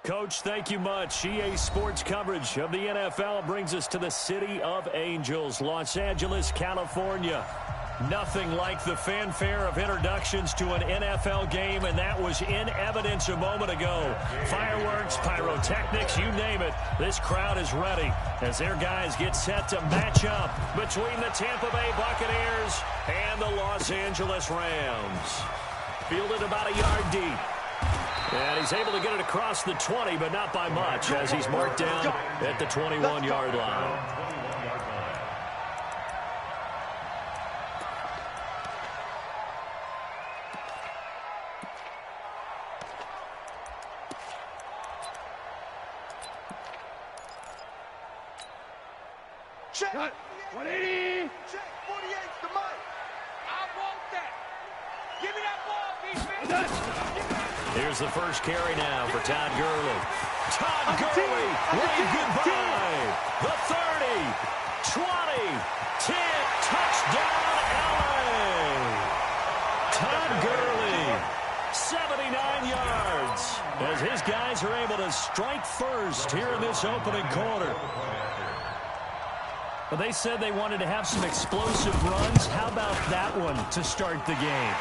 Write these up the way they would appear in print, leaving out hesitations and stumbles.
Coach, thank you much. EA Sports coverage of the NFL brings us to the City of Angels, Los Angeles, California. Nothing like the fanfare of introductions to an NFL game, and that was in evidence a moment ago. Fireworks, pyrotechnics, you name it. This crowd is ready as their guys get set to match up between the Tampa Bay Buccaneers and the Los Angeles Rams. Fielded about a yard deep. And he's able to get it across the 20, but not by much, as he's marked down at the 21-yard line. Check. 180. Check. 48's the mic. I want that. Give me that ball, defense. Here's the first carry now for Todd Gurley. Todd Gurley, wave goodbye. The 30, 20, 10, touchdown LA. Todd Gurley, 79 yards, as his guys are able to strike first here in this opening quarter. Well, they said they wanted to have some explosive runs. How about that one to start the game?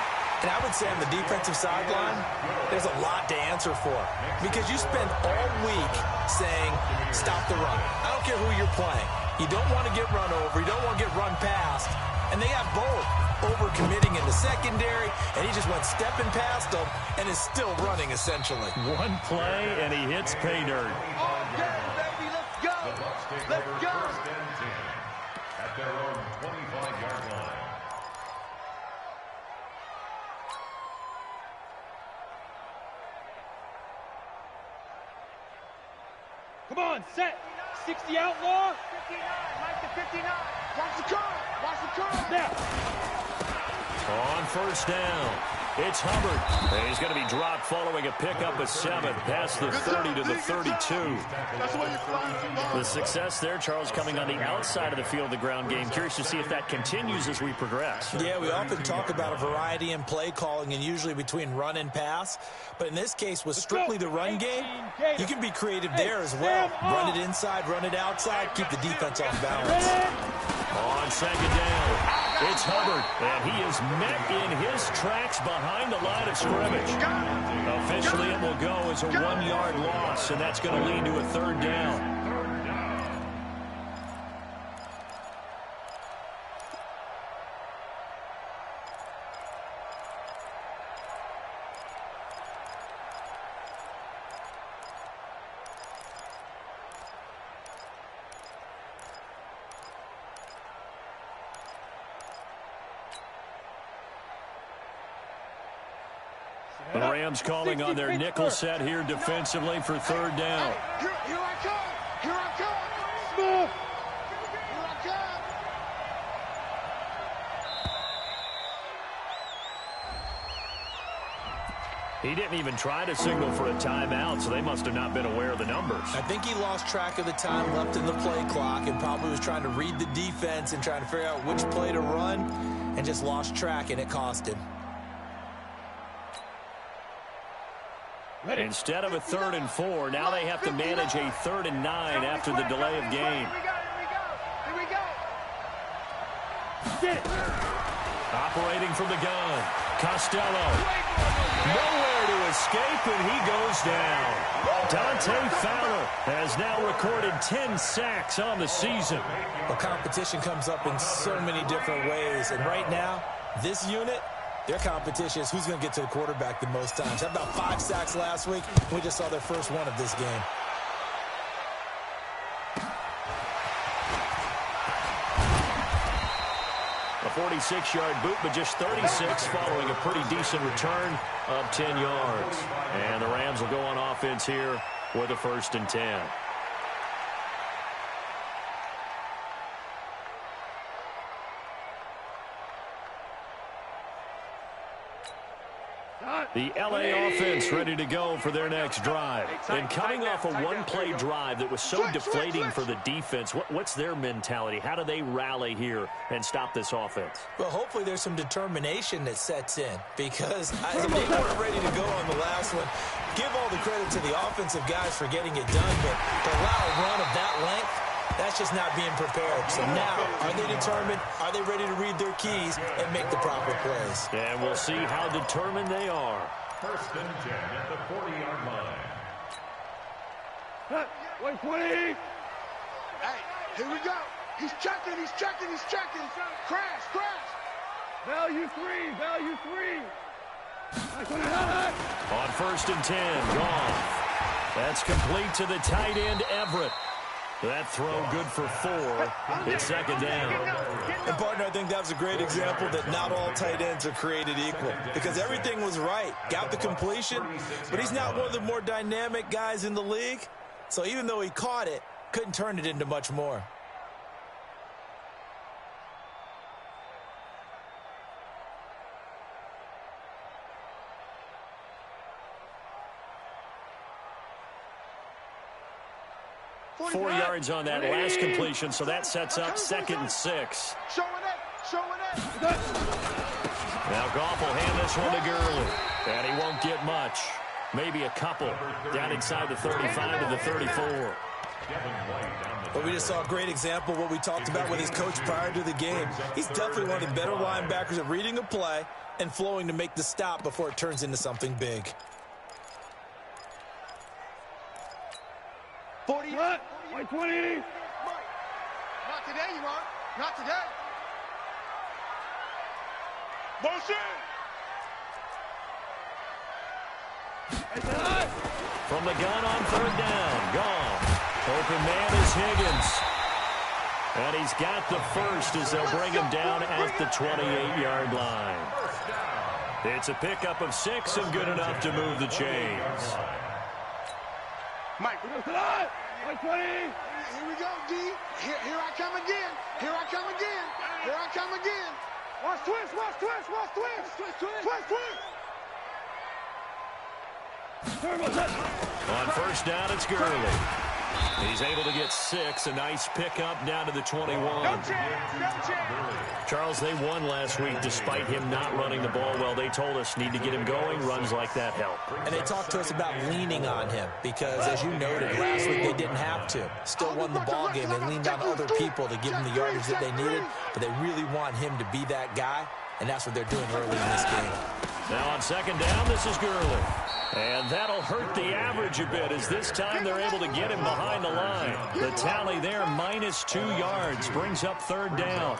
And I would say on the defensive sideline, there's a lot to answer for. Because you spend all week saying, stop the run. I don't care who you're playing. You don't want to get run over. You don't want to get run past. And they have both. Over-committing in the secondary, and he just went stepping past them and is still running, essentially. One play, and he hits pay dirt. Okay, baby, let's go. Let's go. At their own 25-yard line. Come on, set. 60 outlaw. 59, Mike to 59. Watch the curve. Watch the curve. Now. On first down, it's Hubbard. And he's going to be dropped following a pickup of 7 past the 30 to the 32. That's what you're flying to. The success there, Charles, coming on the outside of the field, the ground game. Curious to see if that continues as we progress. Yeah, we often talk about a variety in play calling and usually between run and pass. But in this case, with strictly the run game, you can be creative there as well. Run it inside, run it outside, keep the defense off balance. On second down, it's Hubbard, and he is met in his tracks behind the line of scrimmage. Officially, it will go as a 1-yard loss, and that's going to lead to a third down. The Rams calling on their nickel set here defensively for third down. Here I come. Here I come. Smooth. Here I come. He didn't even try to signal for a timeout, so they must have not been aware of the numbers. I think he lost track of the time left in the play clock and probably was trying to read the defense and trying to figure out which play to run and just lost track, and it cost him. Instead of a 3rd and 4, now they have to manage a 3rd and 9 after the delay of game. Here we go. Get it. Operating from the gun, Costello. Nowhere to escape, and he goes down. Dante Fowler has now recorded 10 sacks on the season. Well, competition comes up in so many different ways, and right now, this unit, their competition is who's going to get to the quarterback the most times. Had about 5 sacks last week. We just saw their first one of this game. A 46-yard boot, but just 36 following a pretty decent return of 10 yards. And the Rams will go on offense here with a 1st and 10. The LA offense ready to go for their next drive. And coming off a one-play drive that was so deflating for the defense, what's their mentality? How do they rally here and stop this offense? Well, hopefully there's some determination that sets in because they weren't ready to go on the last one. Give all the credit to the offensive guys for getting it done, but to allow a run of that length, that's just not being prepared. So now, are they determined? Are they ready to read their keys and make the proper plays? And we'll see how determined they are. First and 10 at the 40-yard line. 120. Hey, here we go. He's checking. Crash. Value three. On first and 10, gone. That's complete to the tight end, Everett. That throw good for 4. It's second down. And, partner, I think that was a great example that not all tight ends are created equal because everything was right. Got the completion, but he's not one of the more dynamic guys in the league. So even though he caught it, couldn't turn it into much more. Four yards on that last completion, so that sets up second and 6. Showing it. Now Goff will hand this one to Gurley, and he won't get much. Maybe a couple down inside the 35 to the 34. But we just saw a great example of what we talked about with his coach prior to the game. He's definitely one of the better linebackers at reading a play and flowing to make the stop before it turns into something big. 40. 120. Not today, you are. Not today. Motion. From the gun on third down, gone. Open man is Higgins. And he's got the first as they'll bring him down at the 28-yard line. It's a pickup of 6 and good enough to move the chains. Mike. 120. Here we go, D. Here I come again. Watch twist. On first down, it's Gurley. He's able to get 6. A nice pickup down to the 21. Charles, they won last week despite him not running the ball well. They told us need to get him going. Runs like that help. And they talked to us about leaning on him because, as you noted, last week they didn't have to. Still won the ball game. They leaned on other people to give him the yardage that they needed, but they really want him to be that guy, and that's what they're doing early in this game. Now on second down, this is Gurley. And that'll hurt the average a bit as this time they're able to get him behind the line. The tally there, -2 yards, brings up third down.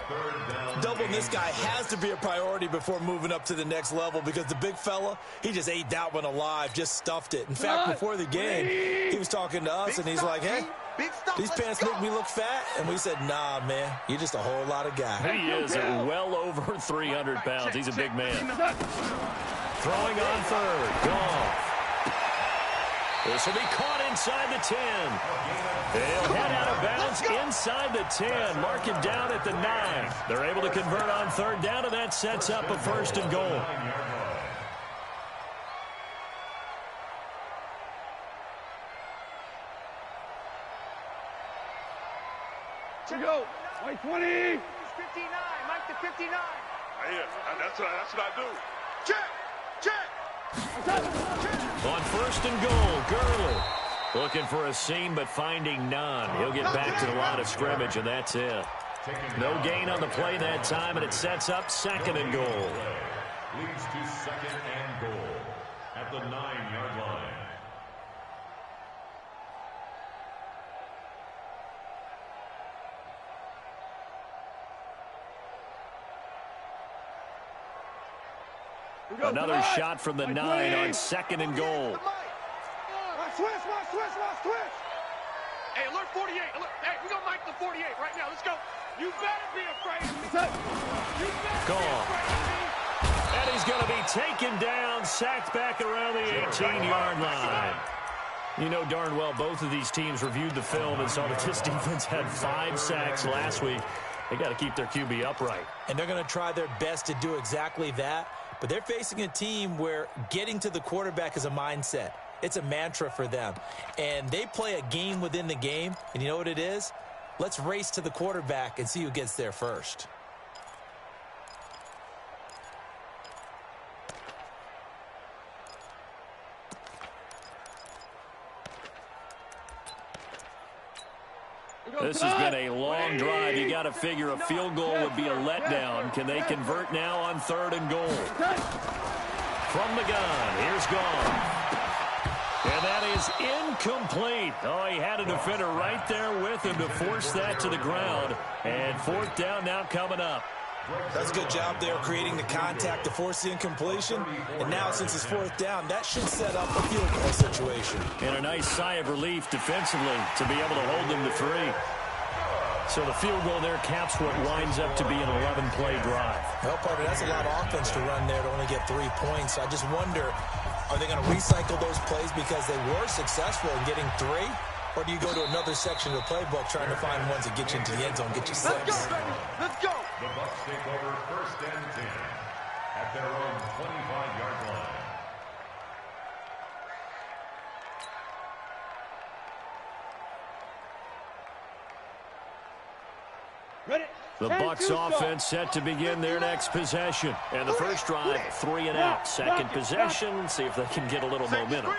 Doubling this guy has to be a priority before moving up to the next level because the big fella, he just ate that one alive, just stuffed it. In fact, before the game, he was talking to us, and he's like, hey, these pants make me look fat. And we said, nah, man, you're just a whole lot of guy. He is well over 300 pounds. He's a big man. Throwing on third. Goff. This will be caught inside the 10. He'll head out of bounds inside the 10. Mark him down at the 9. They're able to convert on third down, and that sets up a first and goal. Here we go. 120. 59. Mike to 59. Yeah, that's what I do. Check. On first and goal, Gurley. Looking for a seam, but finding none. He'll get back to the line of scrimmage, and that's it. No gain on the play that time, and it sets up second and goal. Leads to second and goal at the 9-yard line. Another shot from the 9 on second and goal. Switch. Hey, alert 48. Hey, we gonna Mike the 48 right now. Let's go. You better be afraid of me. Goal. And he's going to be taken down, sacked back around the 18-yard line. You know darn well both of these teams reviewed the film and saw that this defense had 5 sacks last week. They got to keep their QB upright. And they're going to try their best to do exactly that. but they're facing a team where getting to the quarterback is a mindset. It's a mantra for them. And they play a game within the game, and you know what it is? Let's race to the quarterback and see who gets there first. This has been a long drive. You got to figure a field goal would be a letdown. Can they convert now on 3rd and goal? From the gun, here's Gone. And that is incomplete. Oh, he had a defender right there with him to force that to the ground. And 4th down now coming up. That's a good job there creating the contact to force the incompletion. And now since it's 4th down, that should set up a field goal situation. And a nice sigh of relief defensively to be able to hold them to 3. So the field goal there caps what winds up to be an 11-play drive. Well, partner, that's a lot of offense to run there to only get 3 points. I just wonder, are they going to recycle those plays because they were successful in getting 3? Or do you go to another section of the playbook trying to find ones that get you into the end zone, get you 6? Let's go, baby. Let's go. The Bucs take over 1st and 10 at their own 25-yard line. Ready? The Bucs offense set to begin their next possession. And the first drive, 3 and out. Second possession, see if they can get a little momentum.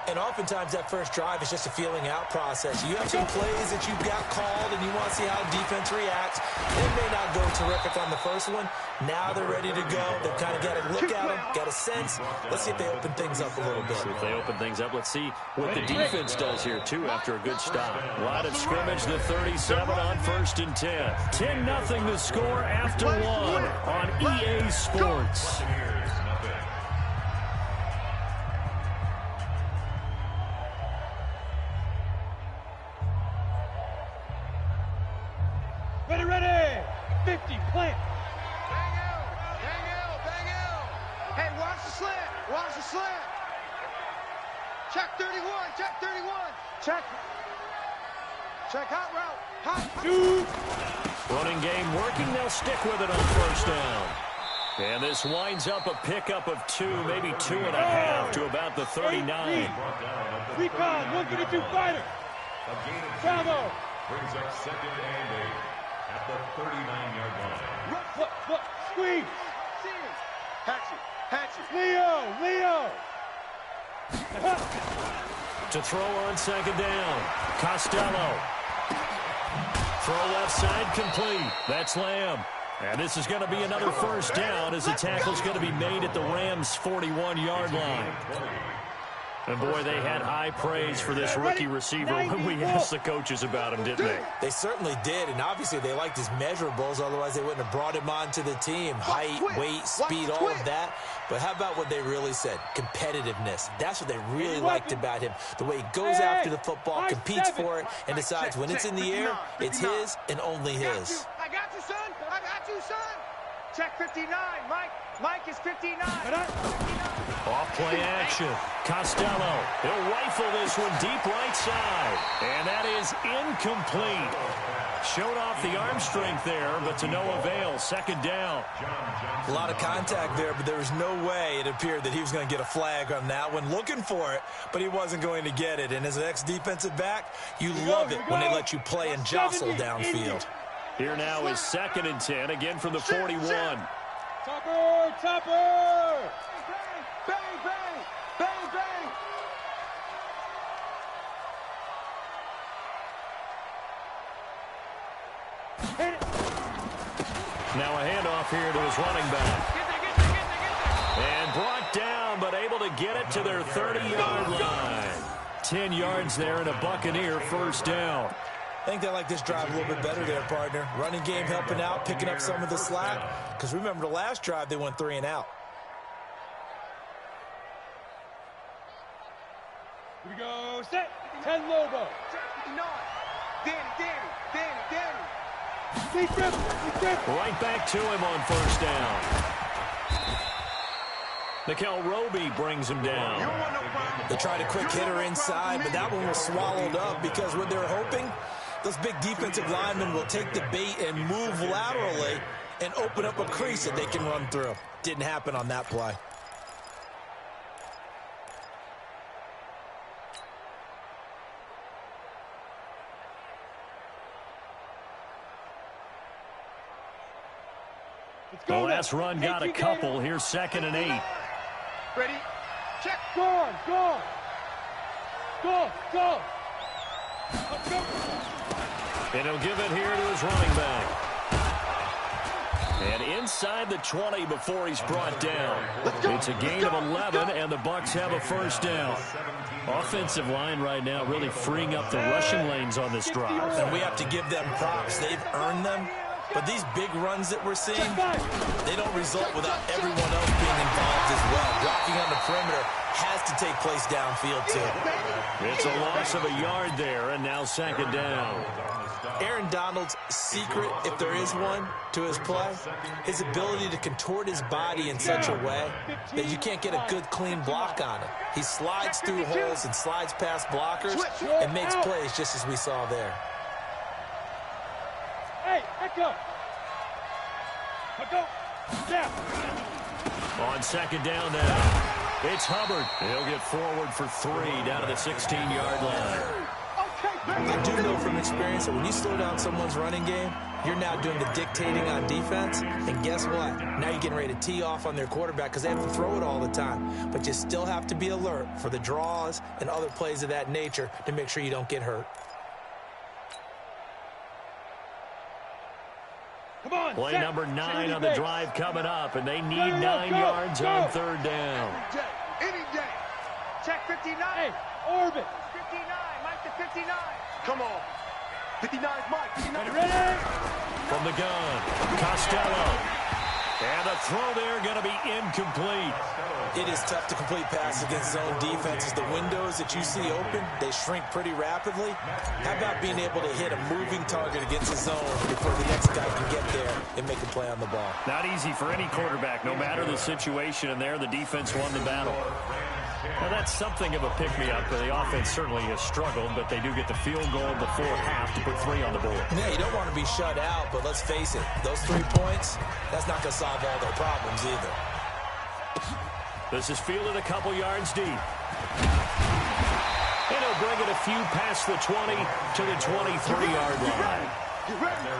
And oftentimes that first drive is just a feeling out process. You have some plays that you've got called and you want to see how defense reacts. It may not go terrific on the first one. Now they're ready to go. They've kind of got to look at them, got a sense. Let's see if they open things up a little bit. See if they open things up. Let's see what the defense does here, too, after a good stop. Line of scrimmage, the 37 on 1st and 10. 10-0 the score after 1 on EA Sports. Ready. 50, plant. Bang out. Hey, watch the slant. Check 31. Check hot route. Shoot. Running game working. They'll stick with it on 1st down. And this winds up a pickup of 2, maybe 2.5 to about the 39. Recon, 152 fighter. Bravo. Brings up 2nd and 8 at the 39-yard line. Look, squeeze. Hatchet. Leo. To throw on 2nd down. Costello. Throw left side complete. That's Lamb. And this is going to be another 1st down as the tackle's going to be made at the Rams' 41-yard line. And, boy, they had high praise for this rookie receiver when we asked the coaches about him, didn't they? They certainly did, and obviously they liked his measurables. Otherwise, they wouldn't have brought him onto the team. Height, weight, speed, all of that. But how about what they really said? Competitiveness. That's what they really liked about him. The way he goes after the football, competes for it, and decides when it's in the air, it's his and only his. I got you, son. Check 59, Mike is 59. Off play action. Costello. He'll rifle this one deep right side. And that is incomplete. Showed off the arm strength there, but to no avail. 2nd down. A lot of contact there, but there was no way it appeared that he was going to get a flag on that one. Looking for it, but he wasn't going to get it. And as an ex-defensive back, you love it when they let you play and jostle downfield. Here now is 2nd and 10, again from the 41. Topper! Bang! Now a handoff here to his running back. And brought down, but able to get it to their 30-yard line. 10 yards there and a Buccaneer 1st down. I think they like this drive a little bit better there, partner. Running game helping out, picking up some of the slack. Because remember, the last drive, they went 3 and out. Here we go, set. 10 Lobo. Danny. Right back to him on 1st down. Nickel Roby brings him down. They tried a quick hitter inside, but that one was swallowed up because what they were hoping, those big defensive linemen will take the bait and move laterally and open up a crease that they can run through. Didn't happen on that play. The last run got a couple. Here's 2nd and 8. Ready? Check. Go on, go. Go, go. Go. And he'll give it here to his running back. And inside the 20 before he's brought down. It's a gain of 11, and the Bucs have a first down. Offensive line right now really freeing up the rushing lanes on this drive. And we have to give them props. They've earned them. But these big runs that we're seeing, they don't result without everyone else being involved as well. Blocking on the perimeter has to take place downfield, too. It's a loss of a yard there, and now 2nd down. Aaron Donald's secret, if there is one, to his play, his ability to contort his body in such a way that you can't get a good, clean block on him. He slides through holes and slides past blockers and makes plays just as we saw there. Hey, echo. Go. Yeah. On 2nd down now, it's Hubbard. He'll get forward for 3 down to the 16-yard line. I do know from experience that when you slow down someone's running game, you're now doing the dictating on defense. And guess what? Now you're getting ready to tee off on their quarterback because they have to throw it all the time. But you still have to be alert for the draws and other plays of that nature to make sure you don't get hurt. Play number 9 on the drive coming up, and they need 9 yards on 3rd down. Any day. Check 59. Hey, orbit. 59. Mike to 59. Come on. 59's Mike. 59. Ready? From the gun, Costello. And the throw there going to be incomplete. It is tough to complete passes against zone defenses. The windows that you see open, they shrink pretty rapidly. How about being able to hit a moving target against the zone before the next guy can get there and make a play on the ball? Not easy for any quarterback, no matter the situation, and there the defense won the battle. Now, that's something of a pick-me-up. The offense certainly has struggled, but they do get the field goal before half to put 3 on the board. Yeah, you don't want to be shut out, but let's face it, those 3 points, that's not going to solve all their problems either. This is fielded a couple yards deep. And he'll bring it a few past the 20 to the 23-yard line. Get ready.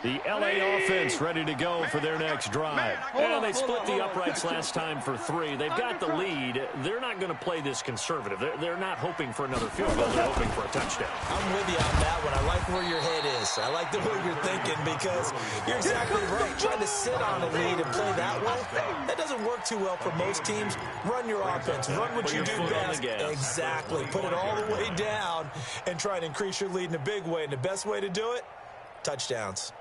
The LA offense ready to go for their next drive. And they split the uprights last time for 3. They've got the lead. They're not going to play this conservative. They're not hoping for another field goal. They're hoping for a touchdown. I'm with you on that one. I like where your head is. I like the way you're thinking because you're exactly right. Trying to sit on a lead and play that way, that doesn't work too well for most teams. Run your offense. Run what you do best. Exactly. Put it all the way down and try and increase your lead in a big way. And the best way to do it, touchdowns.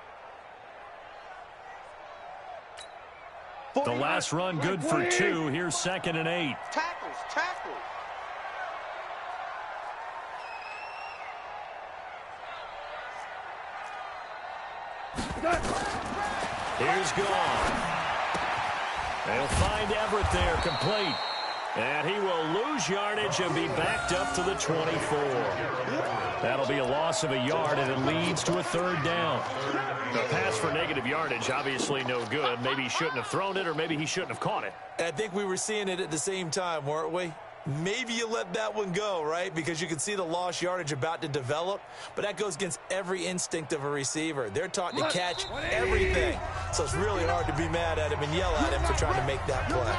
The last run good for 2. Here's 2nd and 8. Tackles. Here's gone. They'll find Everett there, complete. And he will lose yardage and be backed up to the 24. That'll be a loss of a yard, and it leads to a 3rd down. The pass for negative yardage, obviously no good. Maybe he shouldn't have thrown it, or maybe he shouldn't have caught it. I think we were seeing it at the same time, weren't we? Maybe you let that one go, right? Because you can see the lost yardage about to develop. But that goes against every instinct of a receiver. They're taught to catch everything. So it's really hard to be mad at him and yell at him for trying to make that play.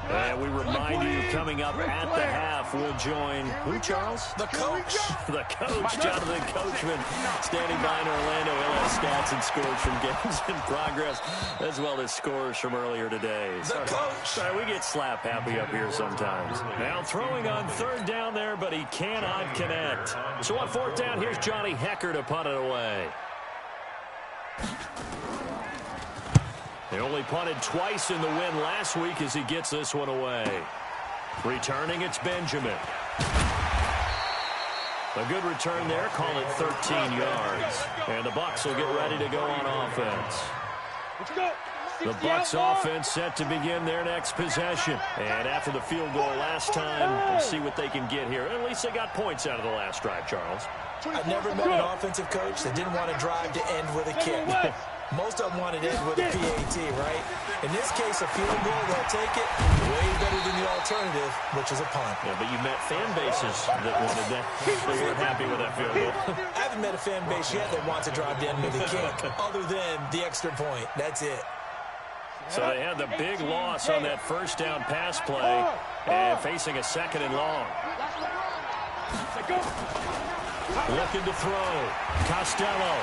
And we remind you, coming up at the half, we'll join, who, Charles? The coach. The coach, Jonathan Coachman, standing by in Orlando. He'll have stats and scores from games in progress, as well as scores from earlier today. The coach. Sorry, we get slap happy up here sometimes. Now throwing on 3rd down there, but he cannot connect. So on 4th down, here's Johnny Hecker to punt it away. He only punted twice in the win last week as he gets this one away. Returning, it's Benjamin. A good return there, call it 13 yards. And the Bucs will get ready to go on offense. Let's go. The Bucs offense set to begin their next possession. And after the field goal last time, we'll see what they can get here. At least they got points out of the last drive, Charles. I've never met an offensive coach that didn't want to drive to end with a kick. Most of them wanted to end with a PAT, right? In this case, a field goal, they'll take it way better than the alternative, which is a punt. Yeah, but you met fan bases that wanted that. They weren't happy with that field goal. I haven't met a fan base yet that wants to drive to end with a kick, other than the extra point. That's it. So they had the big loss on that first down pass play and facing a 2nd and long. Looking to throw. Costello.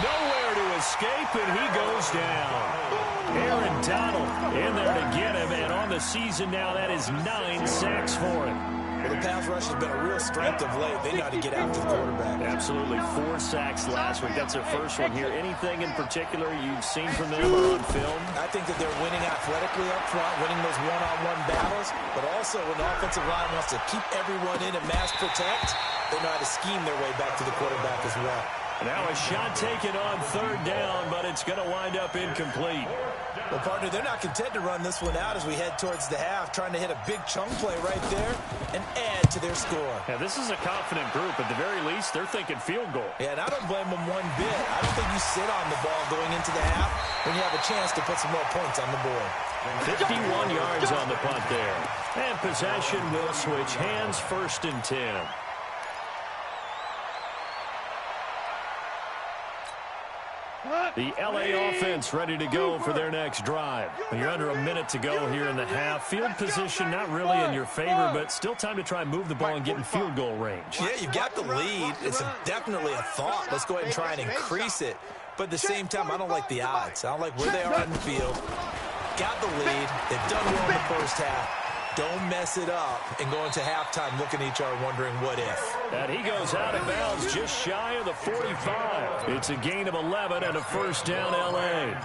Nowhere to escape, and he goes down. Aaron Donald in there to get him, and on the season now, that is 9 sacks for him. Well, the pass rush has been a real strength of late. They know how to get after the quarterback. Absolutely. 4 sacks last week. That's their first one here. Anything in particular you've seen from them or on film? I think that they're winning athletically up front, winning those one-on-one battles, but also when the offensive line wants to keep everyone in and mass protect, they know how to scheme their way back to the quarterback as well. Now a shot taken on 3rd down, but it's going to wind up incomplete. Well, partner, they're not content to run this one out as we head towards the half, trying to hit a big chunk play right there and add to their score. Yeah, this is a confident group. At the very least, they're thinking field goal. Yeah, and I don't blame them one bit. I don't think you sit on the ball going into the half when you have a chance to put some more points on the board. 51 yards on the punt there. And possession will switch hands, 1st and 10. The LA offense ready to go for their next drive. You're under a minute to go here in the half. Field position not really in your favor, but still time to try and move the ball and get in field goal range. Yeah, you've got the lead. It's definitely a thought. Let's go ahead and try and increase it. But at the same time, I don't like the odds. I don't like where they are in the field. Got the lead. They've done well in the first half. Don't mess it up and go into halftime looking at each other wondering what if. And he goes out of bounds just shy of the 45. It's a gain of 11 and a 1st down L.A.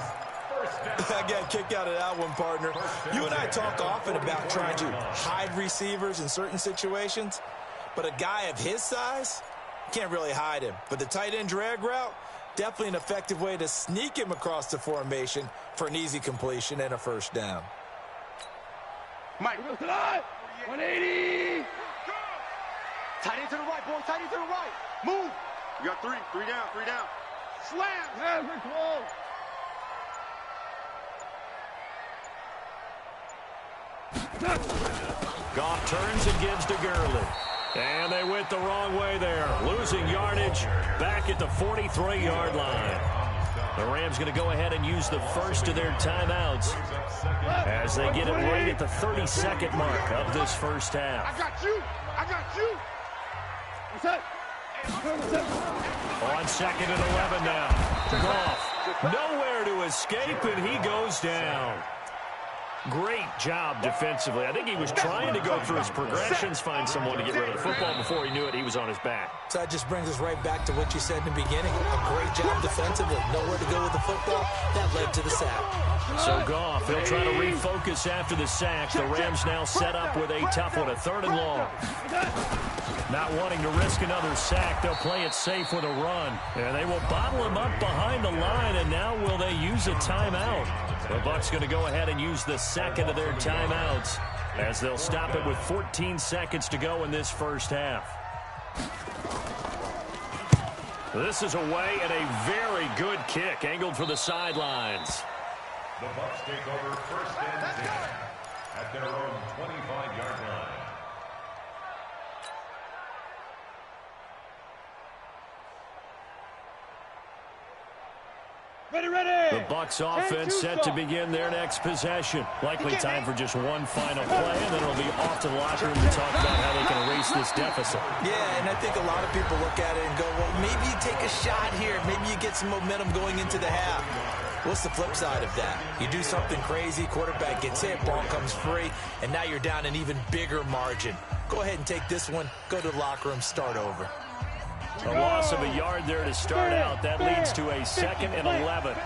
I got kicked out of that one, partner. You and I talk often about trying to hide receivers in certain situations, but a guy of his size can't really hide him. But the tight end drag route, definitely an effective way to sneak him across the formation for an easy completion and a 1st down. Mike, 180. Tight end to the right, boy. Tight end to the right. Move. You got 3 down, 3 down. Slam. Hands are close. Goff turns and gives to Gurley. And they went the wrong way there. Losing yardage back at the 43-yard line. The Rams going to go ahead and use the first of their timeouts as they get it right at the 32nd mark of this first half. I got you. I got you. What's up? On 2nd and 11 now. Goff nowhere to escape, and he goes down. Great job defensively. I think he was trying to go through his progressions, find someone to get rid of the football. Before he knew it, he was on his back. So that just brings us right back to what you said in the beginning. A great job defensively. Nowhere to go with the football. That led to the sack. So Goff, he'll try to refocus after the sack. The Rams now set up with a tough one, a 3rd and long. Not wanting to risk another sack, they'll play it safe with a run. And they will bottle him up behind the line, and now will they use a timeout? The Bucs going to go ahead and use the 2nd of their timeouts as they'll stop it with 14 seconds to go in this first half. This is away and a very good kick angled for the sidelines. The Bucs take over 1st and 10 at their own 25-yard line. The Bucs offense set to begin their next possession. Likely time for just one final play, and then it'll be off to the locker room to talk about how they can erase this deficit. Yeah, and I think a lot of people look at it and go, well, maybe you take a shot here. Maybe you get some momentum going into the half. What's the flip side of that? You do something crazy, quarterback gets hit, ball comes free, and now you're down an even bigger margin. Go ahead and take this one, go to the locker room, start over. A loss of a yard there to start out. That leads to a 2nd and 11.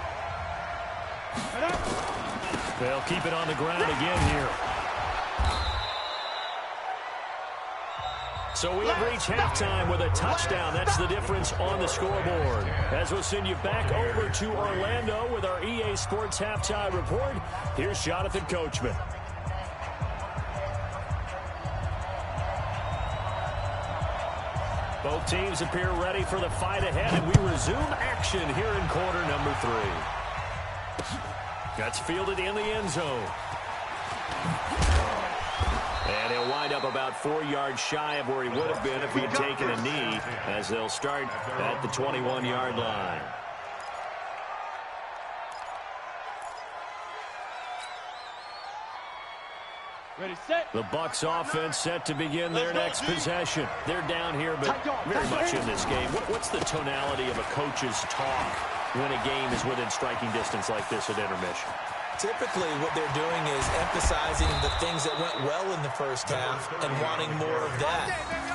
They'll keep it on the ground again here. So we have reached halftime with a touchdown. That's the difference on the scoreboard. As we'll send you back over to Orlando with our EA Sports Halftime Report, here's Jonathan Coachman. Both teams appear ready for the fight ahead, and we resume action here in quarter number 3. That's fielded in the end zone. And he'll wind up about 4 yards shy of where he would have been if he had taken a knee, as they'll start at the 21-yard line. Ready, set. The Bucs offense set to begin their next possession. They're down here, but very much in this game. What's the tonality of a coach's talk when a game is within striking distance like this at intermission? Typically, what they're doing is emphasizing the things that went well in the first half and wanting more of that.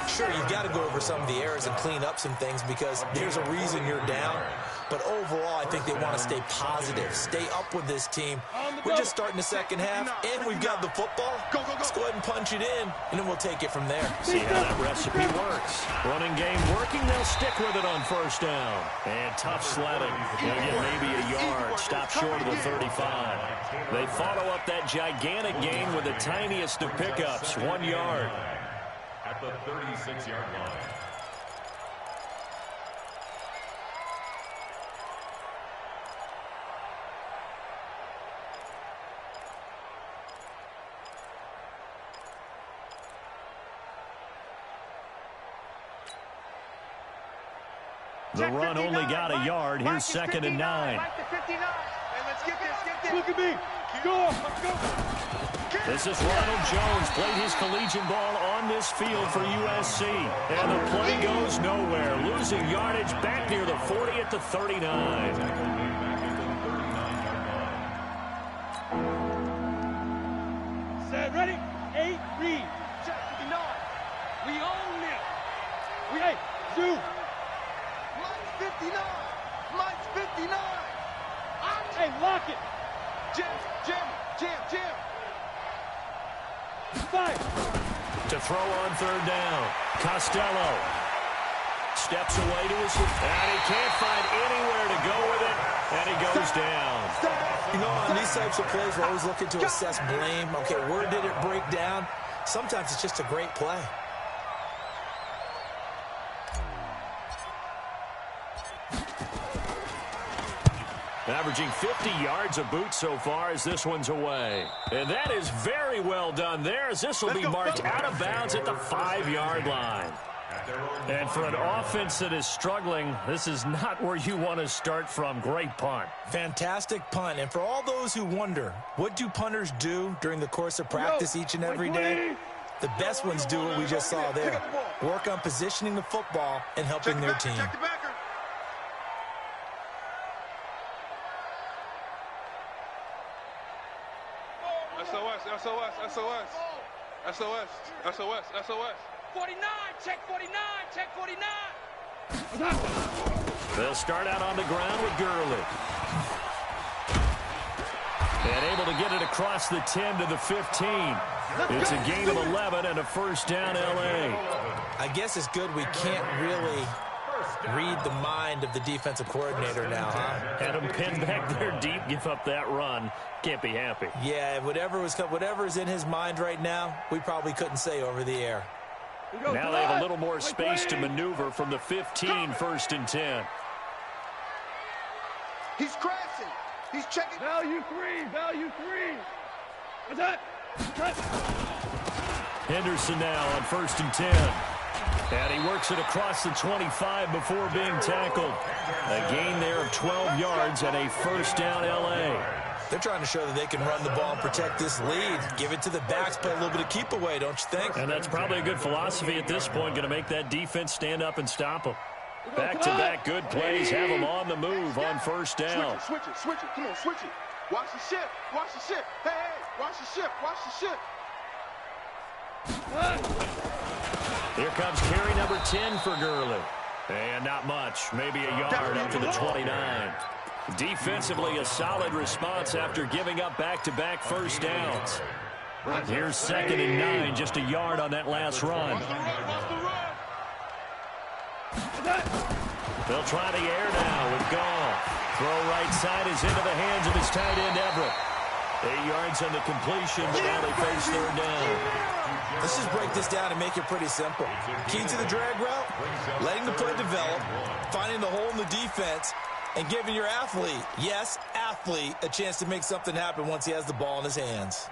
Sure, you've got to go over some of the errors and clean up some things because there's a reason you're down. But overall, I think they want to stay positive, stay up with this team. We're just starting the second half, and we've got the football. Let's go ahead and punch it in, and then we'll take it from there. See how that recipe works. Running game working, they'll stick with it on first down. And tough sledding. They'll get maybe a yard, stop short of the 35. They follow up that gigantic gain with the tiniest of pickups, 1 yard. At the 36-yard line. The run only got a yard. Here's 2nd and 9. Look at me. Go. Let's go. This is Ronald Jones. Played his collegiate ball on this field for USC. And the play goes nowhere. Losing yardage back near the 40 at the 39. Set, ready. 8, read. Check 59. We own it. Hey, Zoo. Mike's 59. Mike's 59. Hey, lock it. Jim. 5. To throw on 3rd down. Costello steps away to his left, and he can't find anywhere to go with it, and he goes down. You know, on these types of plays, we're always looking to assess blame. Okay, where did it break down? Sometimes it's just a great play. Averaging 50 yards a boot so far as this one's away. And that is very well done there, as this will be marked out of bounds at the 5-yard line. And for an offense that is struggling, this is not where you want to start from. Great punt. Fantastic punt. And for all those who wonder, what do punters do during the course of practice each and every day? The best ones do what we just saw there. Work on positioning the football and helping their team. SOS. 49, check 49. They'll start out on the ground with Gurley. And able to get it across the 10 to the 15. It's a gain of 11 and a 1st down, L.A. I guess it's good we can't really read the mind of the defensive coordinator now, huh? Had him pinned back there deep, give up that run. Can't be happy. Yeah, whatever's in his mind right now, we probably couldn't say over the air. Now they have a little more space to maneuver from the 15, 1st and 10. He's crashing. He's checking. Value 3. What's that? Henderson now on 1st and 10. And he works it across the 25 before being tackled. A gain there of 12 yards and a 1st down, L.A. They're trying to show that they can run the ball and protect this lead. Give it to the backs, play a little bit of keep away, don't you think? And that's probably a good philosophy at this point, going to make that defense stand up and stop them. Back-to-back good plays, have them on the move on 1st down. Switch it. Come on, switch it. Watch the ship. Hey, watch the ship. Here comes carry number 10 for Gurley. And not much, maybe a yard up to the 29. Defensively, a solid response after giving up back-to-back 1st downs. Here's 2nd and 9, just a yard on that last run. They'll try the air now with Goff. Throw right side is into the hands of his tight end, Everett. 8 yards on the completion, but now they face third down. Let's just break this down and make it pretty simple. Key to the drag route, letting the play develop, finding the hole in the defense, and giving your athlete, yes, athlete, a chance to make something happen once he has the ball in his hands.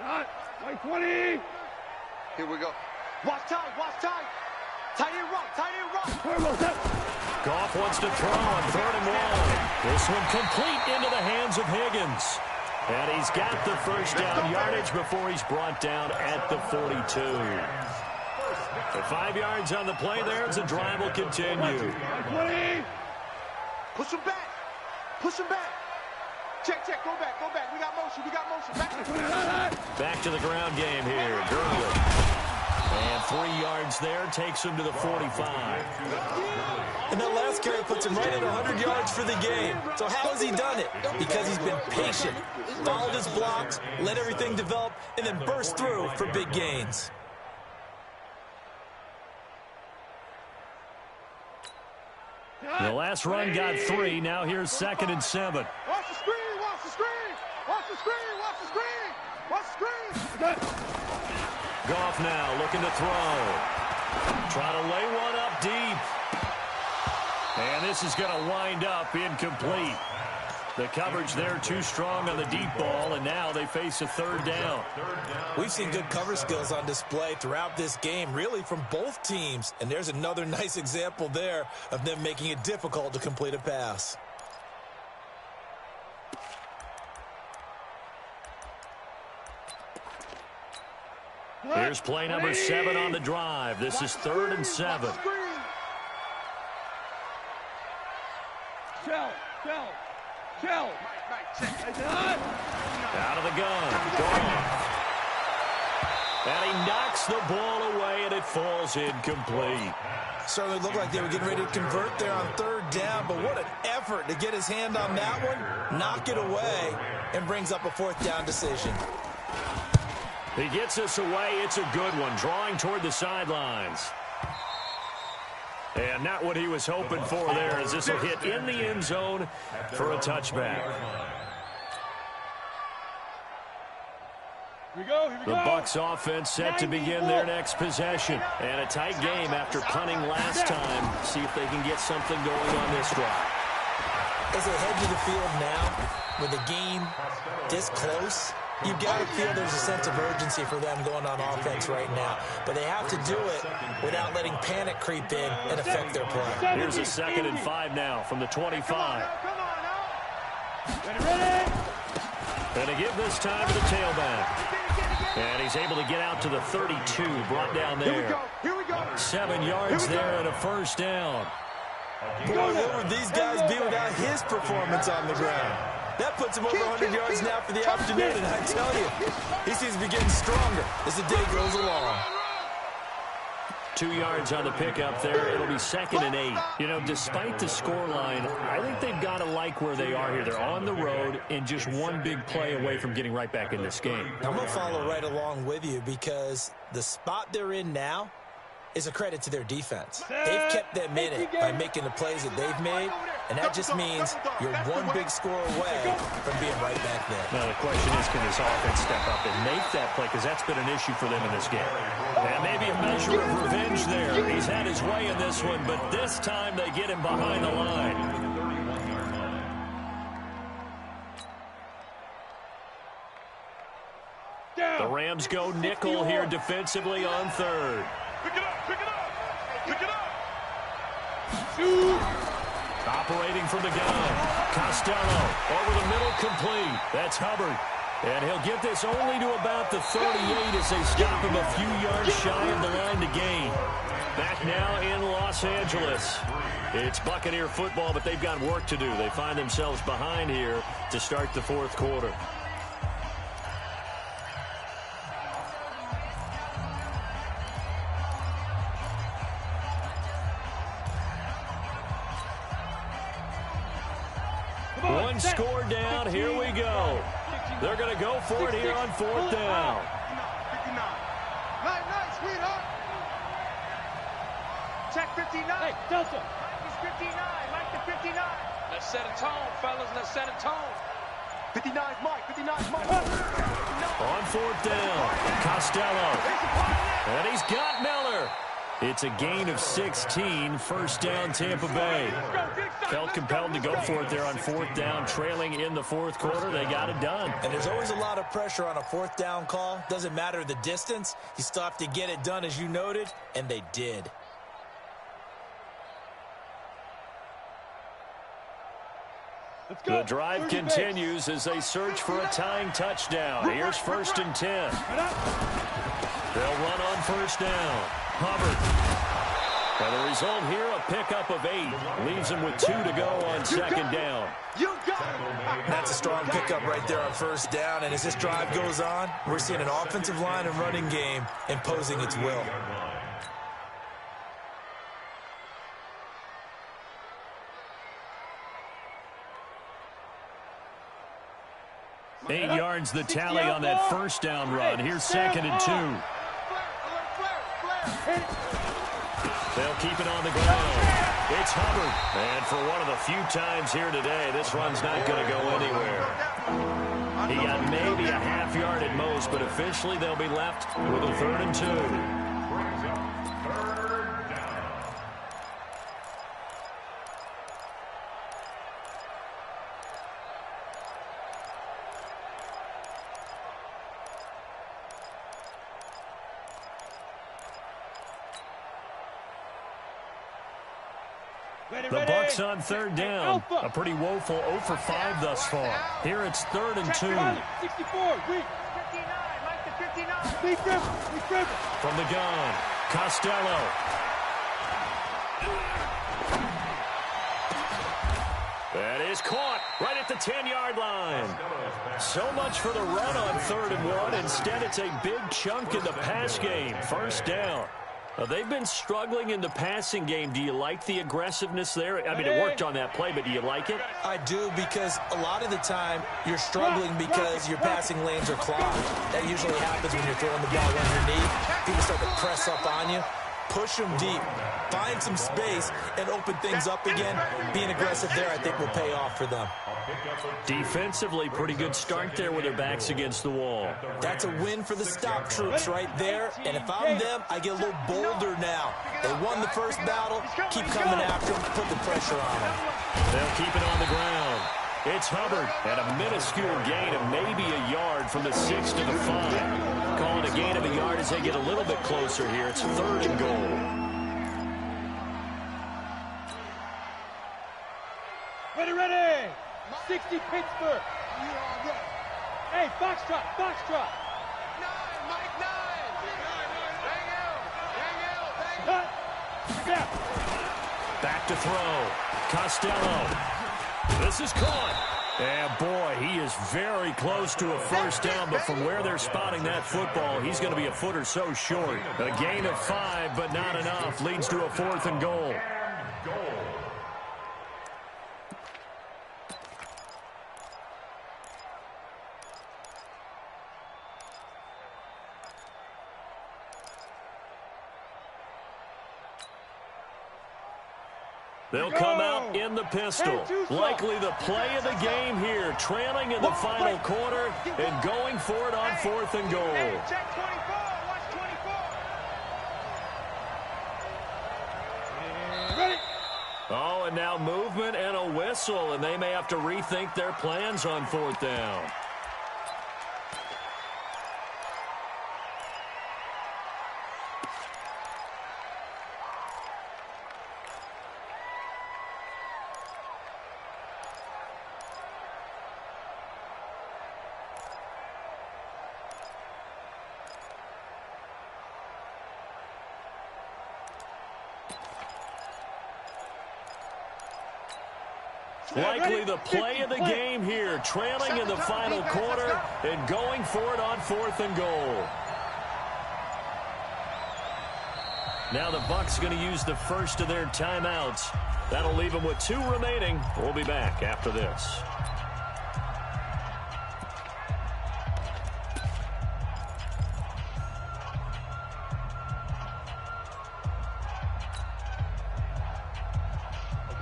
Like 20. Here we go. Watch tight, watch tight. Tight end run, tight end run. Goff wants to throw on 3rd and 1. This one complete into the hands of Higgins. And he's got the first down yardage before he's brought down at the 42. The 5 yards on the play there as the drive will continue. 20. Push him back. Push him back. Check, check, go back, go back. We got motion, we got motion. Back to the ground game here. Gurley. And 3 yards there takes him to the 45. And that last carry puts him right at 100 yards for the game. So how has he done it? Because he's been patient, followed his blocks, let everything develop, and then burst through for big gains. The last run got 3. Now here's 2nd and 7. Watch the screen, watch the screen. Watch the screen, watch the screen. Watch the screen. Goff now looking to throw. Trying to lay one up deep. And this is going to wind up incomplete. The coverage there too strong on the deep ball, and now they face a 3rd down. We've seen good cover skills on display throughout this game, really from both teams. And there's another nice example there of them making it difficult to complete a pass. Here's play number 7 on the drive. This is 3rd and 7. Shell. Out of the gun. Goff. And he knocks the ball away, and it falls incomplete. Certainly looked like they were getting ready to convert there on 3rd down, but what an effort to get his hand on that one, knock it away, and brings up a 4th down decision. He gets this away. It's a good one, drawing toward the sidelines. And not what he was hoping for there, as this will hit in the end zone for a touchback. Here we go. The Bucs offense set to begin their next possession. And a tight game after punting last time. See if they can get something going on this drive. As they head to the field now, with the game this close, you've got to feel there's a sense of urgency for them going on offense right now. But they have to do it without letting panic creep in and affect their play. Here's a 2nd and 5 now from the 25. Ready. And to give this time to the tailback. And he's able to get out to the 32, brought down there. Here we go. 7 yards there and a 1st down. Boy, what would these guys be without his performance on the ground? That puts him over 100 yards now for the afternoon, and I tell you, he seems to be getting stronger as the day goes along. 2 yards on the pickup there. It'll be 2nd and 8. You know, despite the scoreline, I think they've got to like where they are here. They're on the road and just one big play away from getting right back in this game. I'm going to follow right along with you because the spot they're in now is a credit to their defense. They've kept them in it by making the plays that they've made, and that just means you're one big score away from being right back there. Now, the question is, can this offense step up and make that play? Because that's been an issue for them in this game. And maybe a measure of revenge there. He's had his way in this one, but this time they get him behind the line. The Rams go nickel here defensively on 3rd. Pick it up, pick it up, pick it up. Operating from the gun. Costello over the middle, complete. That's Hubbard. And he'll get this only to about the 38 as they stop him a few yards shy of the line to gain. Back now in Los Angeles. It's Buccaneer football, but they've got work to do. They find themselves behind here to start the 4th quarter. One score down. Here we go. They're going to go for it here on 4th down. Night, night, sweetheart. the 59. Hey, Delta. Mike is 59. Mike the 59. Let's set a tone, fellas. Let's set a tone. 59's Mike. 59's Mike. On fourth down, Costello. And he's got Miller. It's a gain of 16, first down Tampa Bay. Felt compelled to go for it there on fourth down, trailing in the fourth quarter. They got it done. And there's always a lot of pressure on a fourth down call. Doesn't matter the distance. You still have to get it done, as you noted, and they did. Let's go. The drive continues as they search for a tying touchdown. Here's first and 10. They'll run on first down. Hubbard. And the result here, a pickup of 8. Leaves him with 2 to go on second down. You got it. That's a strong pickup right there on first down. And as this drive goes on, we're seeing an offensive line and running game imposing its will. Eight yards the tally on that first down run. Here's second and 2. They'll keep it on the ground. It's Hubbard. And for one of the few times here today, this run's not going to go anywhere. He got maybe a half yard at most, but officially they'll be left with a 3rd and 2. The Bucs on 3rd down. A pretty woeful 0 for 5 thus far. Here it's 3rd and 2. 64, weak. 59. Mike the 59. Big dribble. From the gun, Costello. That is caught right at the 10-yard line. So much for the run on 3rd and 1. Instead, it's a big chunk in the pass game. First down. They've been struggling in the passing game. Do you like the aggressiveness there? I mean, it worked on that play, but do you like it? I do, because a lot of the time you're struggling because your passing lanes are clogged. That usually happens when you're throwing the ball underneath. People start to press up on you. Push them deep. Find some space and open things up again. Being aggressive there, I think, will pay off for them. Defensively, pretty good start there with their backs against the wall. That's a win for the stop troops right there. And if I'm them, I get a little bolder now. They won the first battle. Keep coming after them. Put the pressure on them. They'll keep it on the ground. It's Hubbard at a minuscule gain of maybe a yard from the 6 to the 5. Calling a gain of a yard as they get a little bit closer here. It's 3rd and goal. Ready. 60 Pittsburgh. Hey, foxtrot. 9, Mike 9. Bang Yeah. Back to throw. Costello. This is caught. And boy, he is very close to a first down, but from where they're spotting that football, he's going to be a foot or so short. A gain of 5, but not enough. Leads to a 4th and goal. They'll come out in the pistol. Likely the play of the game here, trailing in the final quarter and going for it on 4th and goal. Check 24. Watch 24. Ready. Oh, and now movement and a whistle, and they may have to rethink their plans on 4th down. Likely the play of the game here, trailing in the final quarter and going for it on 4th and goal. Now the Bucs going to use the first of their timeouts. That'll leave them with 2 remaining. We'll be back after this.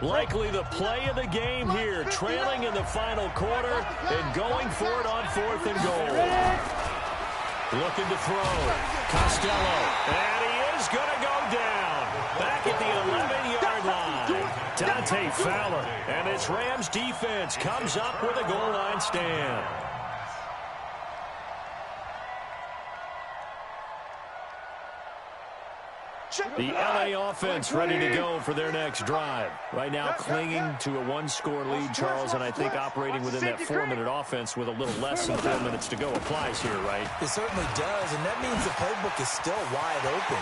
Likely the play of the game here, trailing in the final quarter and going for it on 4th and goal. Looking to throw. Costello. And he is going to go down. Back at the 11-yard line. Dante Fowler. And this Rams defense comes up with a goal line stand. The LA offense ready to go for their next drive. Right now clinging to a 1-score lead, Charles, and I think operating within that 4-minute offense with a little less than 4 minutes to go applies here, right? It certainly does, and that means the playbook is still wide open.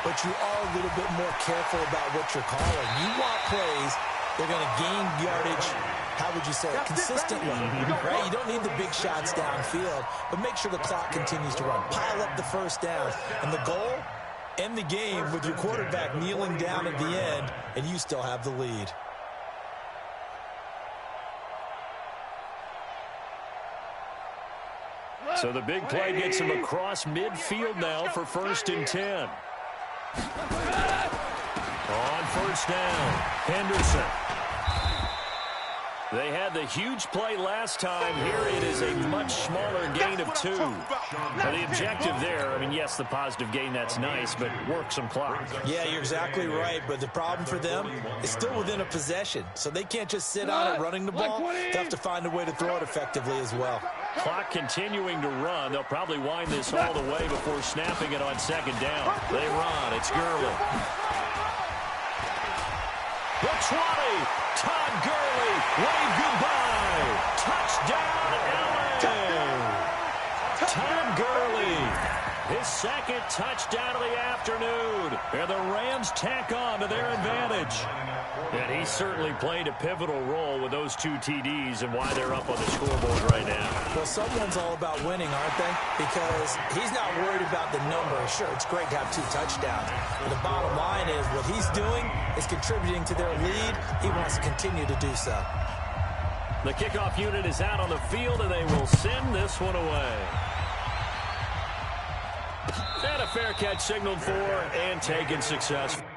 But you are a little bit more careful about what you're calling. You want plays, they're going to gain yardage, how would you say, consistently, right? You don't need the big shots downfield, but make sure the clock continues to run. Pile up the first downs, and the goal? End the game with your quarterback kneeling down at the end, and you still have the lead. So the big play gets him across midfield now for 1st and 10. On 1st down, Henderson. They had the huge play last time. Here it is a much smaller gain of 2. Now the objective there, I mean, yes, the positive gain, that's nice, but work some clock. Yeah, you're exactly right, but the problem for them is still within a possession, so they can't just sit on it running the ball. They have to find a way to throw it effectively as well. Clock continuing to run. They'll probably wind this all the way before snapping it on 2nd down. They run. It's Gurley. The 20, Todd Gurley, wave goodbye. Touchdown, LA. Todd Gurley, his 2nd touchdown of the afternoon. And the Rams tack on to their advantage. And he certainly played a pivotal role with those 2 TDs and why they're up on the scoreboard right now. Well, someone's all about winning, aren't they? Because he's not worried about the number. Sure, it's great to have 2 touchdowns. But the bottom line is what he's doing is contributing to their lead. He wants to continue to do so. The kickoff unit is out on the field, and they will send this one away. And a fair catch signaled for and taken successfully.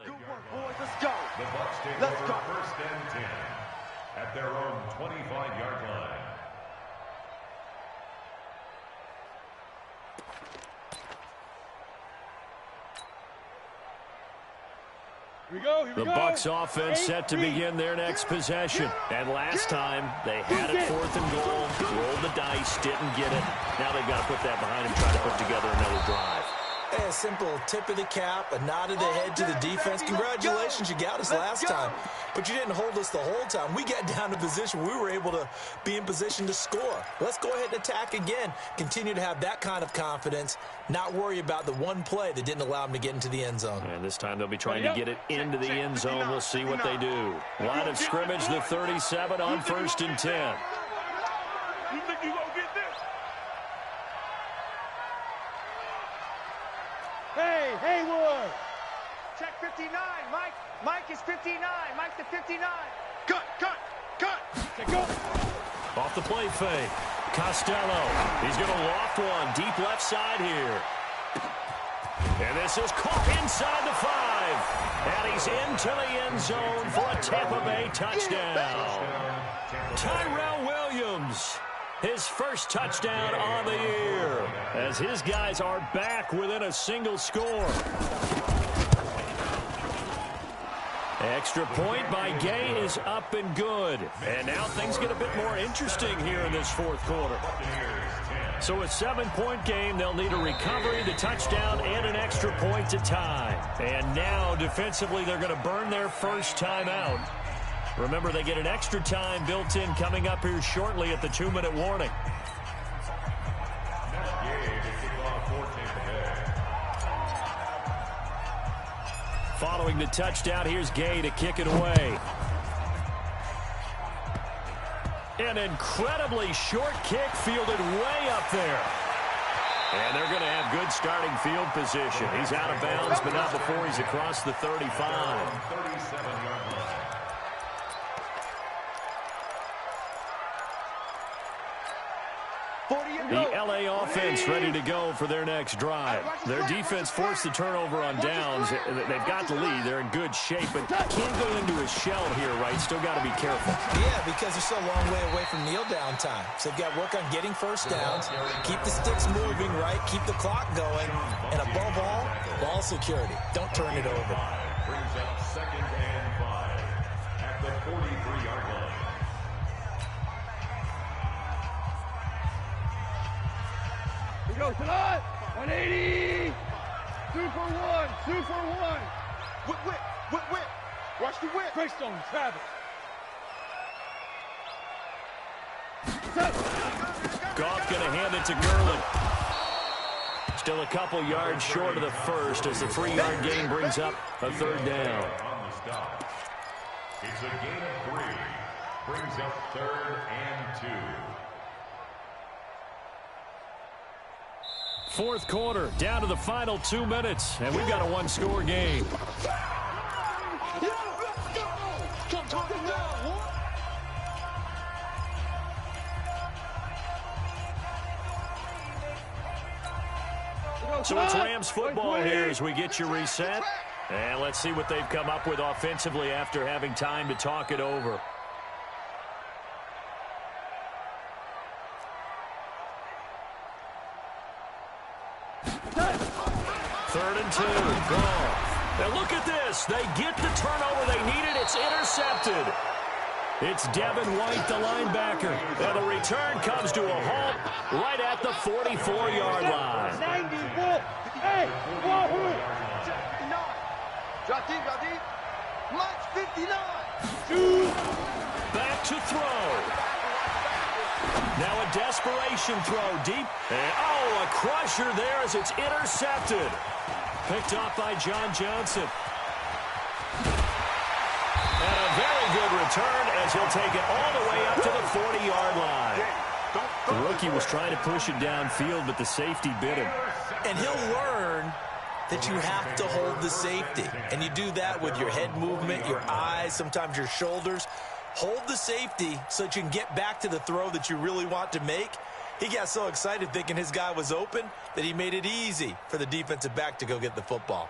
Good work, boys. Let's go. The Bucs take over 1st and 10 at their own 25-yard line. Here we go. The Bucs offense set to begin their next possession. And last time, they had it 4th and goal, rolled the dice, didn't get it. Now they've got to put that behind them, try to put together another drive. A simple tip of the cap, a nod of the head to the defense. Congratulations, you got us last time, but you didn't hold us the whole time. We got down to position. We were able to be in position to score. Let's go ahead and attack again. Continue to have that kind of confidence, not worry about the one play that didn't allow them to get into the end zone. And this time they'll be trying to get it into the end zone. We'll see what they do. Line of scrimmage, the 37 on 1st and 10. You think you gonna get this? Hey, Haywood. Check 59, Mike. Mike is 59. Mike's the 59. Cut. Take go. Off the play fake. Costello. He's going to loft one. Deep left side here. And this is caught inside the 5. And he's into the end zone for a Tampa Bay touchdown. Tyrell Williams. His first touchdown on the year as his guys are back within a single score. Extra point by Gay is up and good. And now things get a bit more interesting here in this 4th quarter. So a 7-point game, they'll need a recovery, the touchdown, and an extra point to tie. And now defensively they're going to burn their first timeout. Remember, they get an extra time built in coming up here shortly at the 2-minute warning. Following the touchdown, here's Gay to kick it away. An incredibly short kick fielded way up there. And they're going starting field position. He's out of bounds, but not before he's across the 35. 37-yard line. The LA offense ready to go for their next drive. Their defense forced the turnover on downs. They've got the lead. They're in good shape, but can't go into a shell here, right? Still got to be careful. Yeah, because they're still a long way away from kneel down time. So they've got to work on getting first downs, keep the sticks moving, right? Keep the clock going. And above all, ball security. Don't turn it over. Brings up 2nd and 5 at the 43-yard line. Here we go, tonight. 180. 2 for 1. 2 for 1. Whip. Watch the whip. Greystone, Travis. Goff going to hand it to Gurley. Still a couple yards short of the first as the 3-yard gain brings up a 3rd down. On the stop. It's a gain of 3. Brings up 3rd and 2. 4th quarter, down to the final 2 minutes, and we've got a 1-score game. So it's Rams football here as we get you reset. And let's see what they've come up with offensively after having time to talk it over. Third and 2. Goff. Now look at this. They get the turnover they needed. It's intercepted. It's Devin White, the linebacker. And the return comes to a halt right at the 44-yard line. 94. Hey, wahoo. Drop deep. Mike's 59. Back to throw. Now a desperation throw deep. And, a crusher there as it's intercepted. Picked off by John Johnson. And a very good return as he'll take it all the way up to the 40-yard line. The rookie was trying to push it downfield, but the safety bit him. And he'll learn that you have to hold the safety. And you do that with your head movement, your eyes, sometimes your shoulders. Hold the safety so that you can get back to the throw that you really want to make. He got so excited thinking his guy was open that he made it easy for the defensive back to go get the football.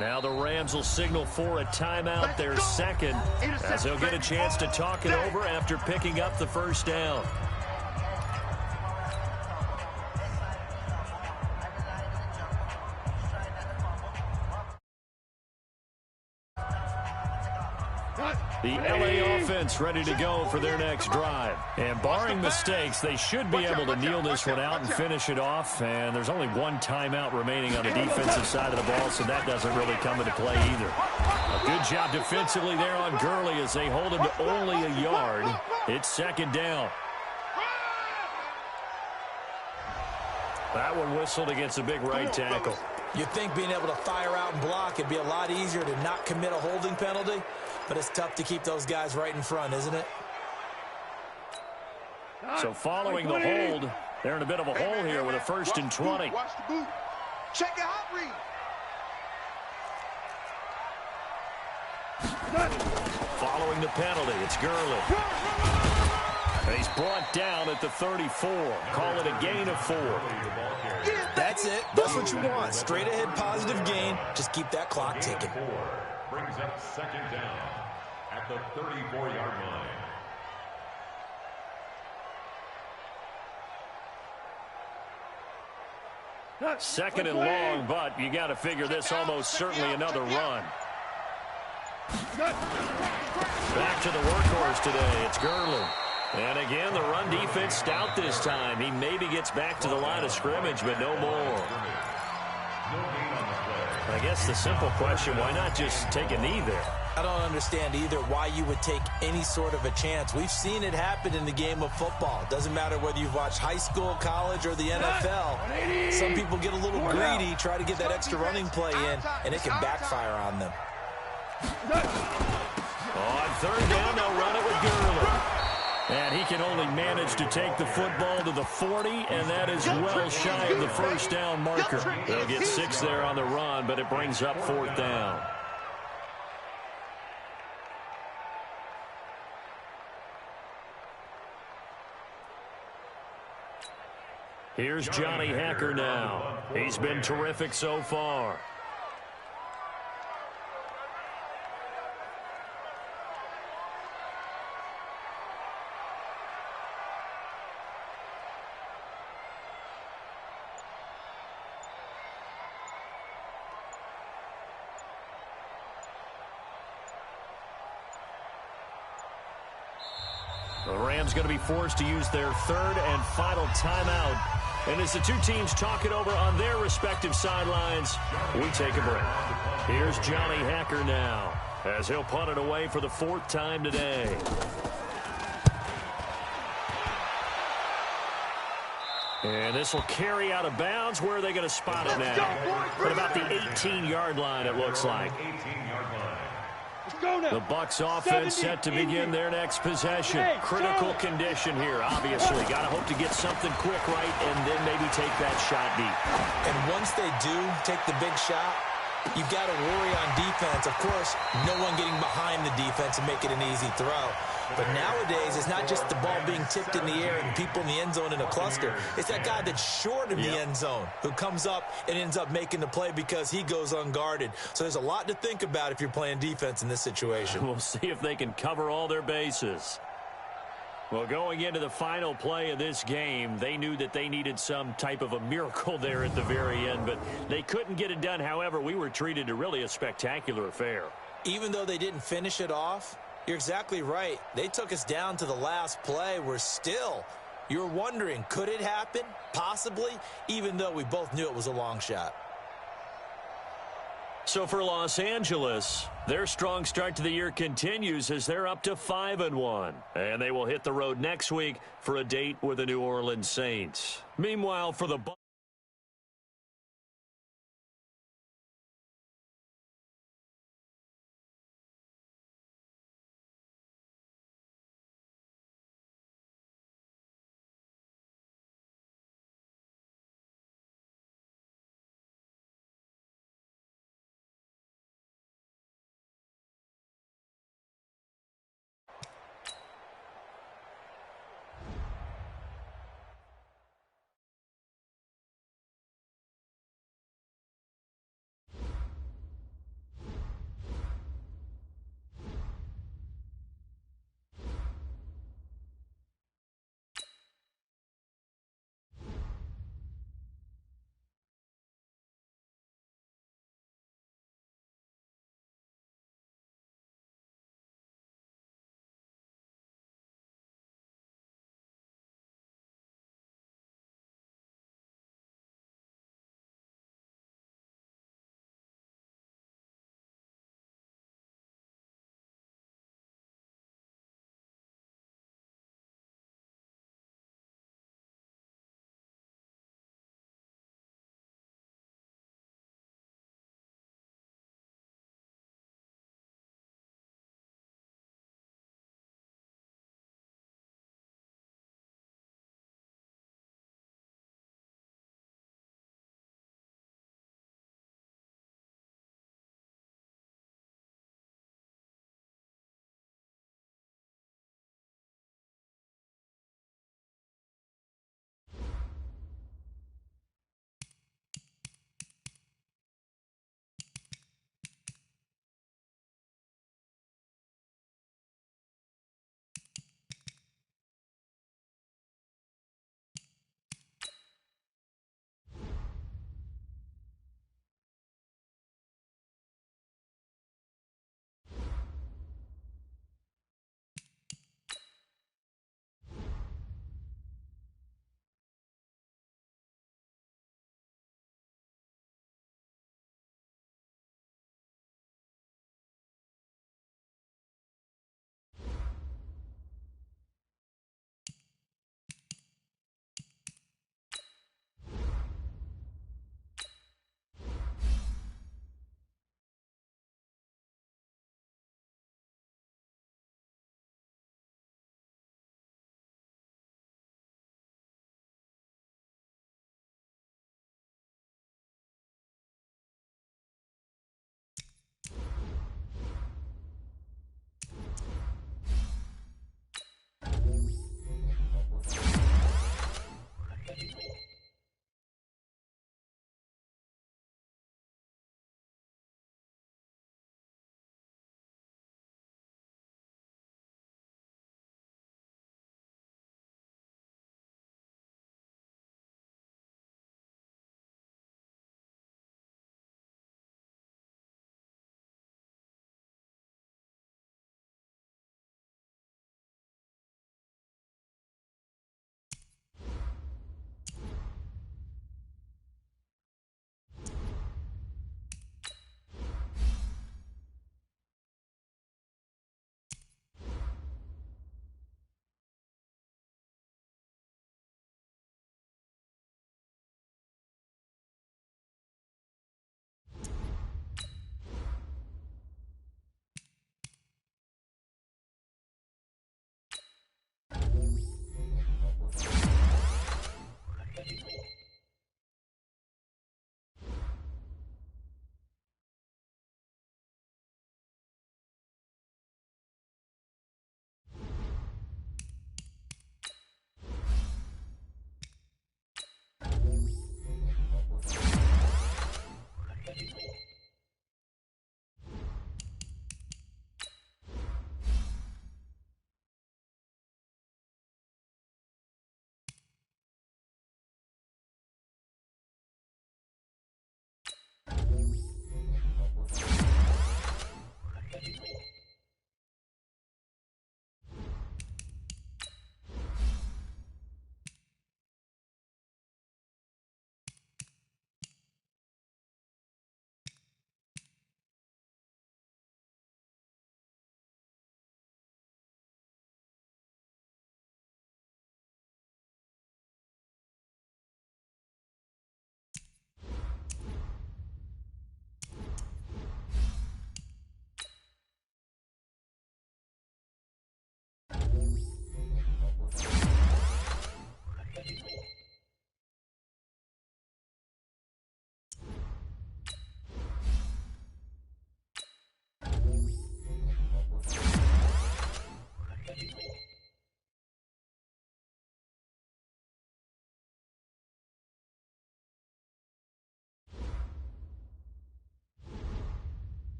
Now the Rams will signal for a timeout, their second, as they'll get a chance to talk it over after picking up the first down. The LA offense ready to go for their next drive. And barring mistakes, they should be able to kneel this one out and finish it off. And there's only one timeout remaining on the defensive side of the ball, so that doesn't really come into play either. A good job defensively there on Gurley as they hold him to only a yard. It's 2nd down. That one whistled against a big right tackle. You'd think being able to fire out and block would be a lot easier to not commit a holding penalty, but it's tough to keep those guys right in front, isn't it? So following the hold, they're in a bit of a hole here with a 1st and 20. Watch the boot. Check your hot read. Following the penalty, it's Gurley. And he's brought down at the 34. Call it a gain of 4. That's it. That's what you want. Straight ahead positive gain. Just keep that clock ticking. Brings up 2nd down at the 34-yard line. 2nd and long, but you got to figure this almost certainly another run. Back to the workhorse today. It's Gurley. And again, the run defense stout this time. He maybe gets back to the line of scrimmage, but no more. I guess the simple question, why not just take a knee there? I don't understand either why you would take any sort of a chance. We've seen it happen in the game of football. Doesn't matter whether you've watched high school, college, or the NFL. Some people get a little greedy, try to get that extra running play in, and it can backfire on them. On 3rd down, they'll run it with Gurley. And he can only manage to take the football to the 40, and that is well shy of the first down marker. They'll get 6 there on the run, but it brings up 4th down. Here's Johnny Hacker now. He's been terrific so far. The Rams going to be forced to use their 3rd and final timeout. And as the two teams talk it over on their respective sidelines, we take a break. Here's Johnny Hacker now, as he'll punt it away for the 4th time today. And this will carry out of bounds. Where are they going to spot it now? At about the 18-yard line, it looks like. The Bucs offense set to begin their next possession. Critical condition here, obviously. Got to hope to get something quick right and then maybe take that shot deep. And once they do take the big shot, you've got to worry on defense. Of course, no one getting behind the defense and make it an easy throw. But nowadays, it's not just the ball being tipped in the air and people in the end zone in a cluster. It's that guy that's short of the end zone who comes up and ends up making the play because he goes unguarded. So there's a lot to think about if you're playing defense in this situation. We'll see if they can cover all their bases. Well, going into the final play of this game, they knew that they needed some type of a miracle there at the very end, but they couldn't get it done. However, we were treated to really a spectacular affair. Even though they didn't finish it off, you're exactly right. They took us down to the last play. You're wondering, could it happen? Possibly, even though we both knew it was a long shot. So for Los Angeles, their strong start to the year continues as they're up to 5-1. And they will hit the road next week for a date with the New Orleans Saints. Meanwhile, for the